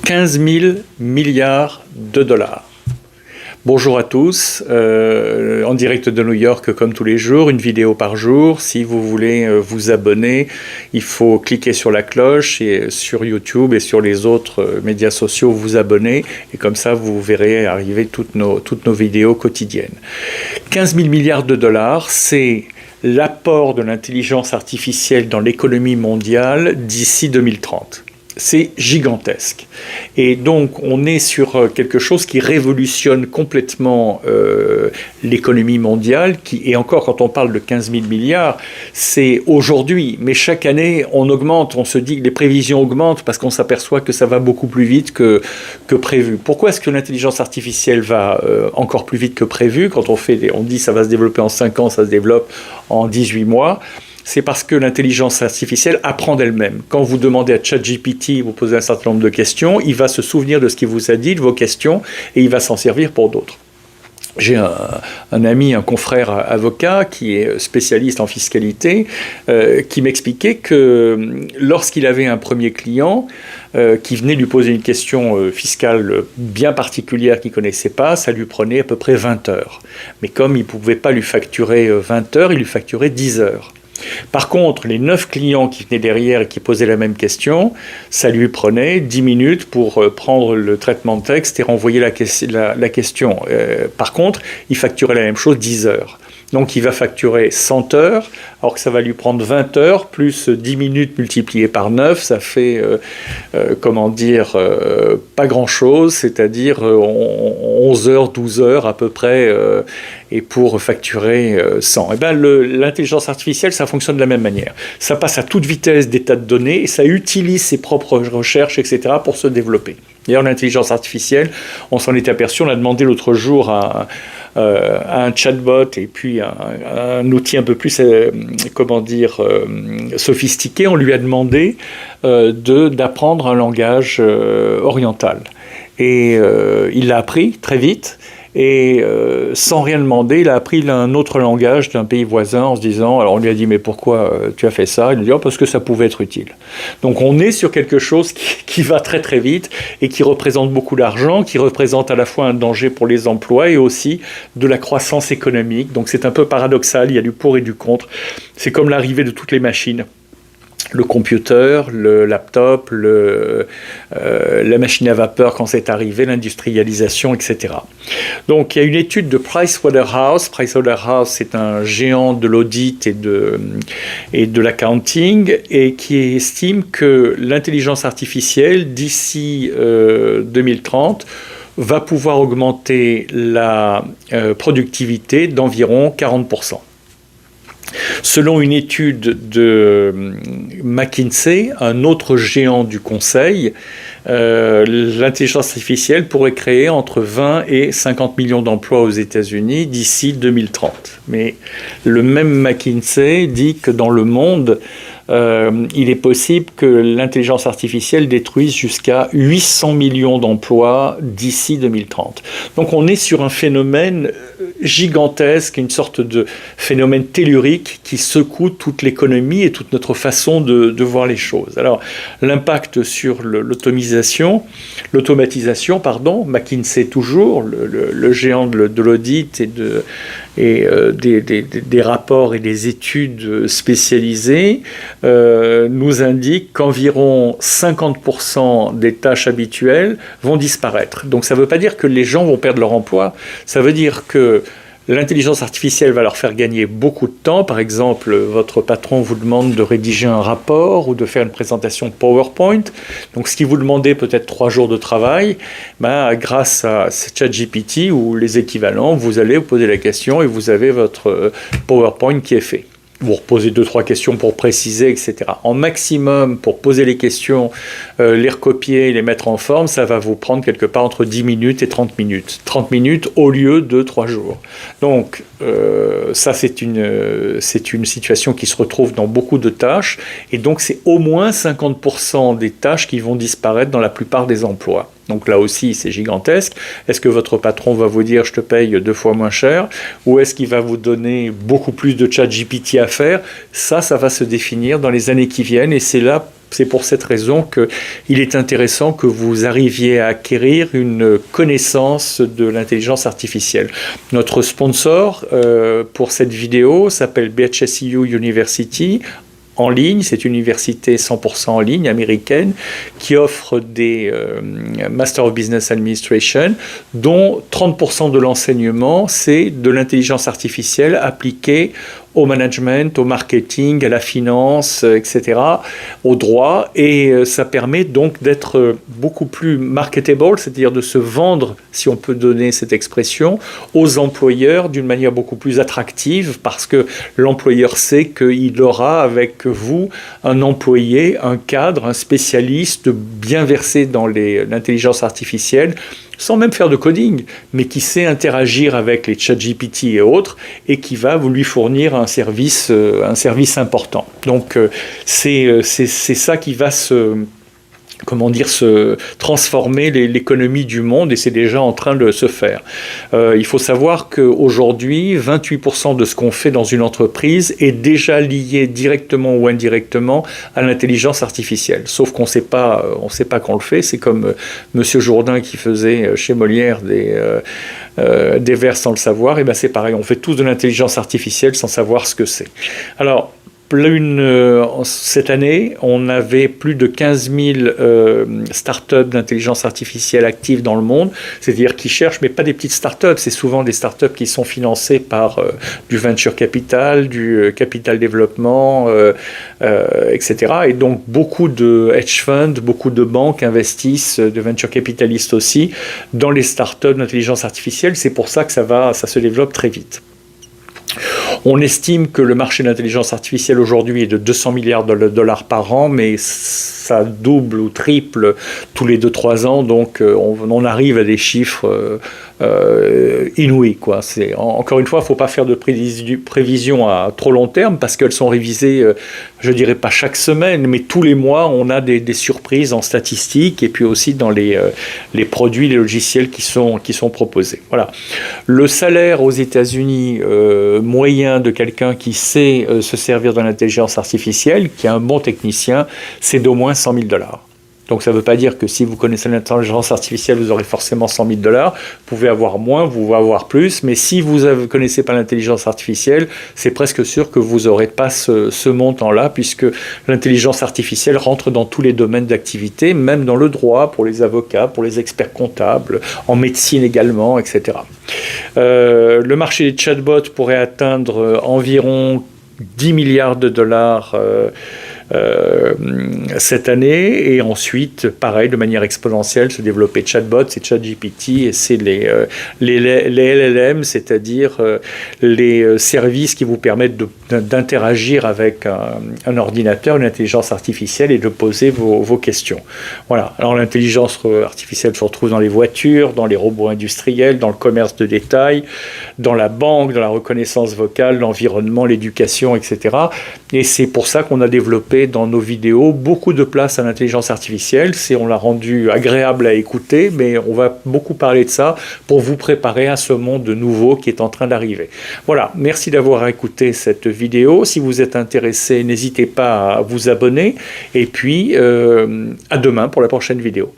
15 000 milliards de dollars. Bonjour à tous, en direct de New York comme tous les jours, une vidéo par jour. Si vous voulez vous abonner, il faut cliquer sur la cloche et sur YouTube et sur les autres médias sociaux vous abonner. Et comme ça, vous verrez arriver toutes nos vidéos quotidiennes. 15 000 milliards de dollars, c'est l'apport de l'intelligence artificielle dans l'économie mondiale d'ici 2030. C'est gigantesque. Et donc, on est sur quelque chose qui révolutionne complètement l'économie mondiale. Et encore, quand on parle de 15 000 milliards, c'est aujourd'hui. Mais chaque année, on augmente. On se dit que les prévisions augmentent parce qu'on s'aperçoit que ça va beaucoup plus vite que prévu. Pourquoi est-ce que l'intelligence artificielle va encore plus vite que prévu? Quand on dit que ça va se développer en 5 ans, ça se développe en 18 mois. C'est parce que l'intelligence artificielle apprend d'elle-même. Quand vous demandez à ChatGPT, vous posez un certain nombre de questions, il va se souvenir de ce qu'il vous a dit, de vos questions, et il va s'en servir pour d'autres. J'ai un ami, un confrère avocat qui est spécialiste en fiscalité, qui m'expliquait que lorsqu'il avait un premier client qui venait lui poser une question fiscale bien particulière qu'il ne connaissait pas, ça lui prenait à peu près 20 heures. Mais comme il ne pouvait pas lui facturer 20 heures, il lui facturait 10 heures. Par contre, les 9 clients qui venaient derrière et qui posaient la même question, ça lui prenait 10 minutes pour prendre le traitement de texte et renvoyer la question. Par contre, il facturait la même chose 10 heures. Donc il va facturer 100 heures, alors que ça va lui prendre 20 heures, plus 10 minutes multipliées par 9, ça fait, pas grand-chose, c'est-à-dire 11 heures, 12 heures à peu près, et pour facturer 100. Et bien l'intelligence artificielle, ça fonctionne de la même manière. Ça passe à toute vitesse des tas de données, et ça utilise ses propres recherches, etc. pour se développer. D'ailleurs, l'intelligence artificielle, on s'en est aperçu, on a demandé l'autre jour à un chatbot et puis un outil un peu plus, sophistiqué, on lui a demandé d'apprendre un langage oriental. Et il l'a appris très vite. Et sans rien demander, il a appris un autre langage d'un pays voisin en se disant, alors on lui a dit mais pourquoi tu as fait ça? Il nous dit parce que ça pouvait être utile. Donc on est sur quelque chose qui va très très vite et qui représente beaucoup d'argent, qui représente à la fois un danger pour les emplois et aussi de la croissance économique. Donc c'est un peu paradoxal, il y a du pour et du contre. C'est comme l'arrivée de toutes les machines. Le computer, le laptop, la machine à vapeur quand c'est arrivé, l'industrialisation, etc. Donc il y a une étude de Pricewaterhouse. Pricewaterhouse, c'est un géant de l'audit et de l'accounting et qui estime que l'intelligence artificielle, d'ici 2030, va pouvoir augmenter la productivité d'environ 40%. Selon une étude de McKinsey, un autre géant du conseil, l'intelligence artificielle pourrait créer entre 20 et 50 millions d'emplois aux États-Unis d'ici 2030. Mais le même McKinsey dit que dans le monde, il est possible que l'intelligence artificielle détruise jusqu'à 800 millions d'emplois d'ici 2030. Donc on est sur un phénomène gigantesque, une sorte de phénomène tellurique qui secoue toute l'économie et toute notre façon de voir les choses. Alors l'impact sur l'automatisation, McKinsey toujours, le géant de l'audit et des rapports et des études spécialisées, nous indique qu'environ 50% des tâches habituelles vont disparaître. Donc ça ne veut pas dire que les gens vont perdre leur emploi, ça veut dire que l'intelligence artificielle va leur faire gagner beaucoup de temps. Par exemple, votre patron vous demande de rédiger un rapport ou de faire une présentation PowerPoint. Donc, ce qui vous demandait peut-être 3 jours de travail, grâce à ChatGPT ou les équivalents, vous allez vous poser la question et vous avez votre PowerPoint qui est fait. Vous reposez 2-3 questions pour préciser, etc. En maximum, pour poser les questions, les recopier, les mettre en forme, ça va vous prendre quelque part entre 10 minutes et 30 minutes. 30 minutes au lieu de 3 jours. Donc, ça, c'est une situation qui se retrouve dans beaucoup de tâches. Et donc, c'est au moins 50% des tâches qui vont disparaître dans la plupart des emplois. Donc là aussi, c'est gigantesque. Est-ce que votre patron va vous dire « je te paye 2 fois moins cher » ou est-ce qu'il va vous donner beaucoup plus de ChatGPT à faire? Ça va se définir dans les années qui viennent et c'est là C'est pour cette raison qu'il est intéressant que vous arriviez à acquérir une connaissance de l'intelligence artificielle. Notre sponsor pour cette vidéo s'appelle BHSU University, en ligne, c'est une université 100% en ligne américaine qui offre des Master of Business Administration dont 30% de l'enseignement c'est de l'intelligence artificielle appliquée au management, au marketing, à la finance, etc., au droit, et ça permet donc d'être beaucoup plus marketable, c'est-à-dire de se vendre, si on peut donner cette expression, aux employeurs d'une manière beaucoup plus attractive, parce que l'employeur sait qu'il aura avec vous un employé, un cadre, un spécialiste bien versé dans l'intelligence artificielle, sans même faire de coding, mais qui sait interagir avec les ChatGPT et autres, et qui va vous lui fournir un service important. Donc c'est ça qui va se transformer l'économie du monde, et c'est déjà en train de se faire. Il faut savoir qu'aujourd'hui, 28% de ce qu'on fait dans une entreprise est déjà lié directement ou indirectement à l'intelligence artificielle. Sauf qu'on ne sait pas qu'on le fait. C'est comme Monsieur Jourdain qui faisait chez Molière des vers sans le savoir. Et ben c'est pareil, on fait tous de l'intelligence artificielle sans savoir ce que c'est. Alors, cette année, on avait plus de 15 000 startups d'intelligence artificielle actives dans le monde, c'est-à-dire qui cherchent, mais pas des petites startups, c'est souvent des startups qui sont financées par du venture capital, du capital développement, etc. Et donc beaucoup de hedge funds, beaucoup de banques investissent, de venture capitalistes aussi, dans les startups d'intelligence artificielle. C'est pour ça que ça se développe très vite. On estime que le marché de l'intelligence artificielle aujourd'hui est de 200 milliards de dollars par an, mais ça double ou triple tous les 2-3 ans, donc on arrive à des chiffres inouïs, quoi. Encore une fois, il ne faut pas faire de prévisions à trop long terme, parce qu'elles sont révisées, je ne dirais pas chaque semaine, mais tous les mois, on a des surprises en statistiques, et puis aussi dans les produits, les logiciels qui sont proposés. Voilà. Le salaire aux États-Unis moyen de quelqu'un qui sait se servir de l'intelligence artificielle, qui est un bon technicien, c'est d'au moins 100 000 dollars. Donc ça ne veut pas dire que si vous connaissez l'intelligence artificielle, vous aurez forcément 100 000 dollars. Vous pouvez avoir moins, vous pouvez avoir plus, mais si vous ne connaissez pas l'intelligence artificielle, c'est presque sûr que vous n'aurez pas ce montant-là, puisque l'intelligence artificielle rentre dans tous les domaines d'activité, même dans le droit, pour les avocats, pour les experts comptables, en médecine également, etc. Le marché des chatbots pourrait atteindre environ 10 milliards de dollars cette année, et ensuite, pareil, de manière exponentielle, se développer chatbots, c'est ChatGPT, et c'est les LLM, c'est-à-dire les services qui vous permettent d'interagir avec un ordinateur, une intelligence artificielle, et de poser vos questions. Voilà. Alors l'intelligence artificielle se retrouve dans les voitures, dans les robots industriels, dans le commerce de détail, dans la banque, dans la reconnaissance vocale, l'environnement, l'éducation, etc. Et c'est pour ça qu'on a développé dans nos vidéos beaucoup de place à l'intelligence artificielle. On l'a rendu agréable à écouter, mais on va beaucoup parler de ça pour vous préparer à ce monde nouveau qui est en train d'arriver. Voilà, merci d'avoir écouté cette vidéo. Si vous êtes intéressé, n'hésitez pas à vous abonner, et puis à demain pour la prochaine vidéo.